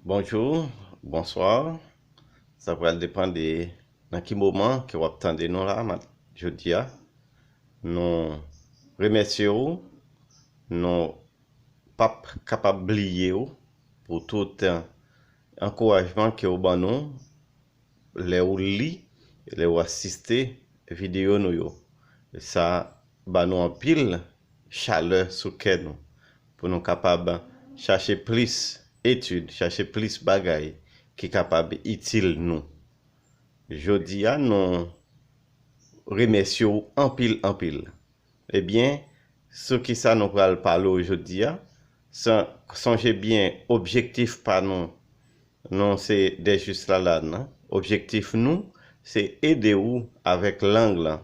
Bonjour, bonsoir. Ça va dépendre de dans quel moment que vous attendez nous là, je dis. Nous remercions, nous pas capable d'oublier pour tout encouragement que vous ban nous, les ou li, les ou assister vidéo nous yo. Ça ban nous en pile chaleur sur cœur nous pour nous capable chercher plus études, chercher plus bagaille qui capable utile nous. Jodi a nous remercions en pile en pile. Eh bien, ce qui ça nous va parler aujourd'hui, songez bien, objectif par nous, non c'est des juste là, non? Objectif nous, c'est aider vous avec langue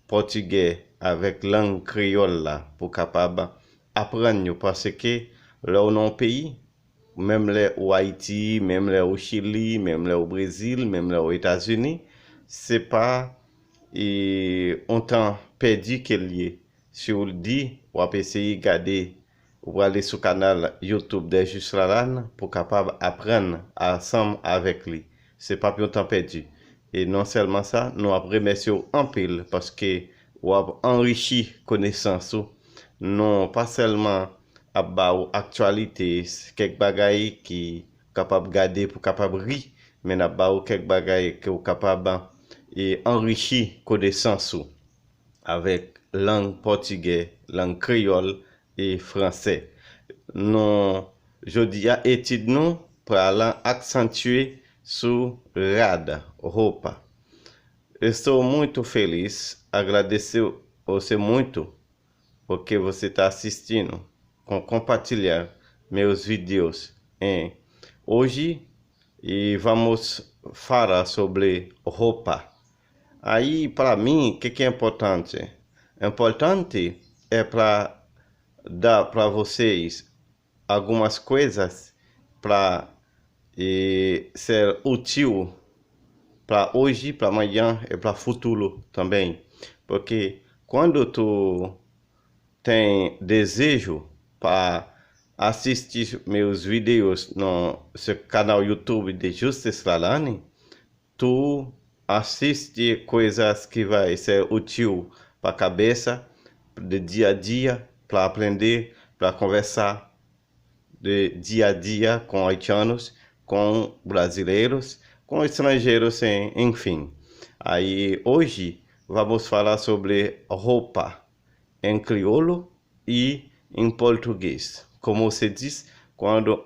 portugais, avec langue créole là, pour capable apprendre parce que là on a un pays, même les au Haïti, même les au Chili, même les au Brésil, même les aux États-Unis, c'est pas un temps perdu qu'il y est. Si vous le dites, vous pouvez essayer de regarder, ou aller sur le canal YouTube des Juste Lalanne pour capable apprendre ensemble avec lui. C'est pas plus un temps perdu. Et non seulement ça, nous remercions en pile parce que vous avez enrichi connaissance. Non pas seulement à actualité, quelques bagailles qui capable garder pour capable rire, mais n'a pas quelques bagailles que vous capable et enrichir connaissance avec langue portugais, langue créole et français. Non, je dis à étude nous pour aller accentuer sur RAD, roupa. Estou muito feliz, agradeço você muito porque você está assistindo, com compartilhar meus vídeos. Hoje e vamos falar sobre roupa. Aí, para mim, o que é importante? Importante é para dar para vocês algumas coisas para ser útil para hoje, para amanhã e para futuro também. Porque quando tu tem desejo para assistir meus vídeos no seu canal YouTube de Justice Lalane, tu assiste coisas que vai ser útil para a cabeça, de dia a dia, para aprender, para conversar de dia a dia com haitianos, com brasileiros, com estrangeiros, enfim. Aí hoje vamos falar sobre roupa em crioulo e em português. Como se diz, quando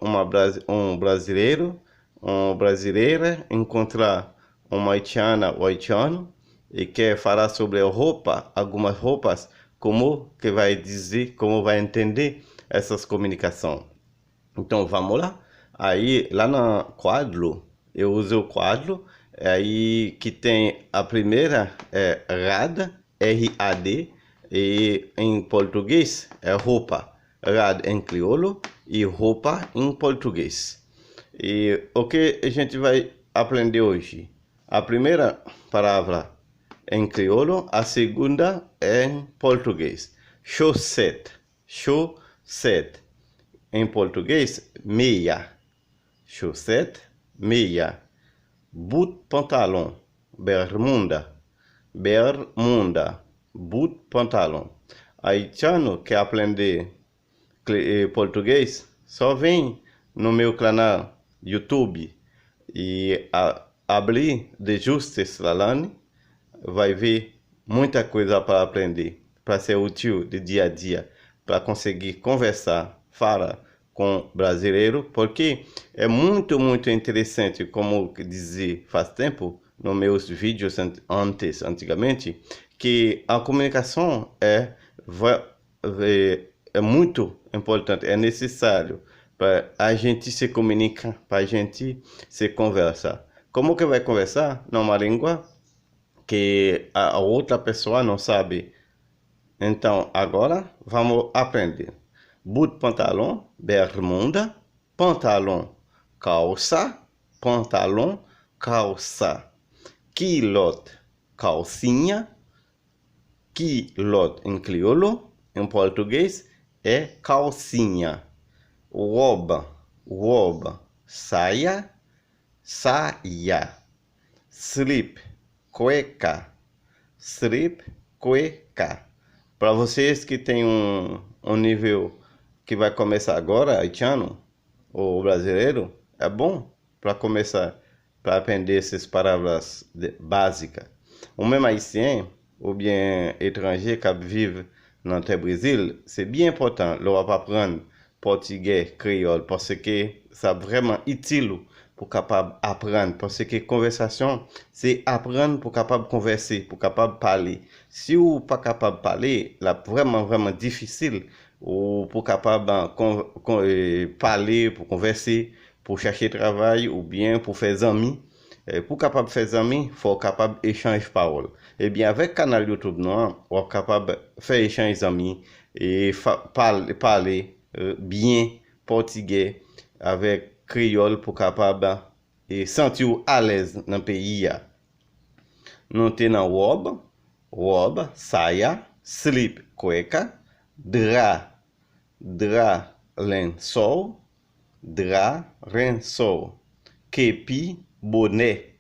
um brasileiro, uma brasileira encontra uma haitiana ou haitiano e quer falar sobre roupa, algumas roupas, como que vai dizer, como vai entender essas comunicações. Então vamos lá. Aí lá no quadro, eu uso o quadro, aí que tem a primeira é RAD, R-A-D, e em português é roupa. RAD em crioulo e roupa em português. E o que a gente vai aprender hoje? A primeira palavra em crioulo, a segunda em português. Chaussette, chaussette. Em português, meia. Chaussette, meia. Boot pantalon, bermuda. Bermuda, boot pantalon. Haitiano que aprender português, só vem no meu canal YouTube e abrir de Justice Lalane, vai ver muita coisa para aprender, para ser útil de dia a dia, para conseguir conversar, falar com brasileiro, porque é muito interessante, como dizia faz tempo, nos meus vídeos antigamente, que a comunicação é muito importante, é necessário para a gente se comunicar, para a gente se conversar. Como que vai conversar? Numa língua que a outra pessoa não sabe. Então, agora vamos aprender. Boot pantalon, bermuda, pantalon, calça, pantalon, calça. Culotte, calcinha. Culotte em crioulo, em português é calcinha. Roupa, roupa, saia, saia. Slip, cueca. Slip, cueca. Para vocês que tem um nível que vai começar agora, haitiano ou brasileiro, é bom para começar para aprender essas palavras básicas. O même haïtien ou bien étranger qui vivent dans le Brésil, c'est bien important de apprendre portugais, créole, parce que c'est vraiment utile pour capable apprendre. Parce que conversation, c'est apprendre pour capable converser, pour capable parler. Si vous pas capable parler, là vraiment difficile ou pour capable parler, pour converser, pour chercher travail ou bien pour faire amis. Pour capable faire amis, faut capable échanger parole. Et bien avec canal YouTube non, on est capable faire échanger amis et parler bien portugais avec créole pour capable et sentir à l'aise dans le pays. Nous tenons robe, saia, slip, cueca, drap, lençol, kepi, bonnet.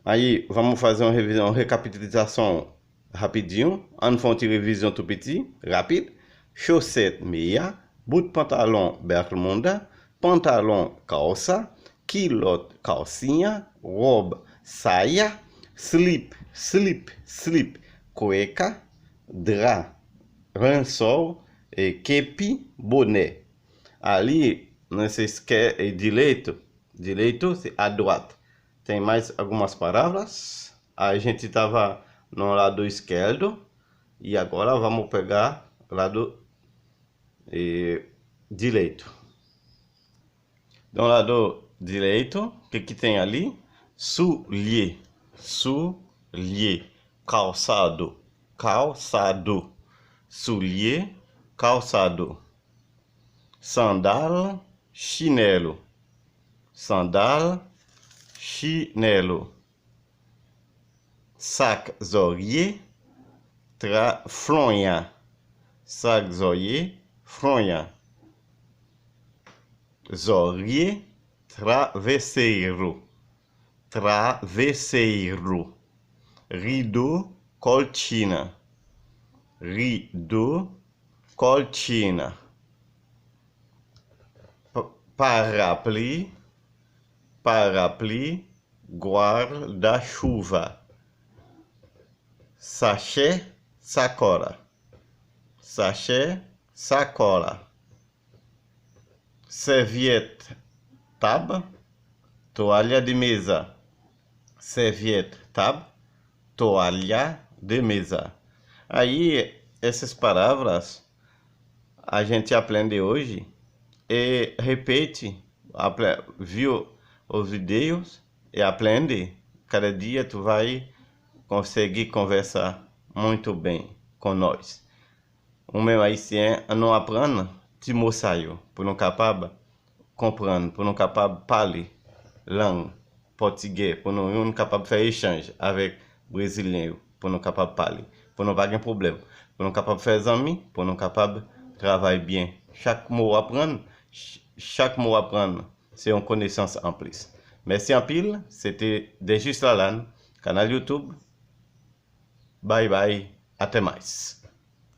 Aí, vamos fazer uma revisão, uma recapitulação rapidinho. On fait une révision tout petit, rapide. Chaussette meia, bout de pantalon bermuda, pantalon calça, culotte calcinha, robe saia, slip, cueca, drap, lençol e kepi, bonnet. Ali, nesse direito é à droite. Tem mais algumas palavras. A gente estava no lado esquerdo e agora vamos pegar o lado direito. Do lado direito, o que tem ali? Soulier, calçado, soulier, calçado. Sandal, chinelo, sac zorier, fronha, zorier, travesseiro, rideau, cortina, parapluie, guarda-chuva, sachê, sacola, serviette, toalha de mesa, toalha de mesa. Aí, essas palavras a gente aprende hoje e repete, viu os vídeos e aprende. Cada dia tu vai conseguir conversar muito bem com nós. O meu haïtien não aprende de moçaio, por não capaz compreender, por não capaz parler langue português, por não capaz faire échange avec brasileiro, por não capaz parler, pour não pas de problème, pour não capaz faire amis, pour não capaz travailler bien. Chaque mot apprendre, c'est une connaissance en plus. Merci en pile, c'était Desjus Lalanne, canal YouTube. Bye bye, até mais.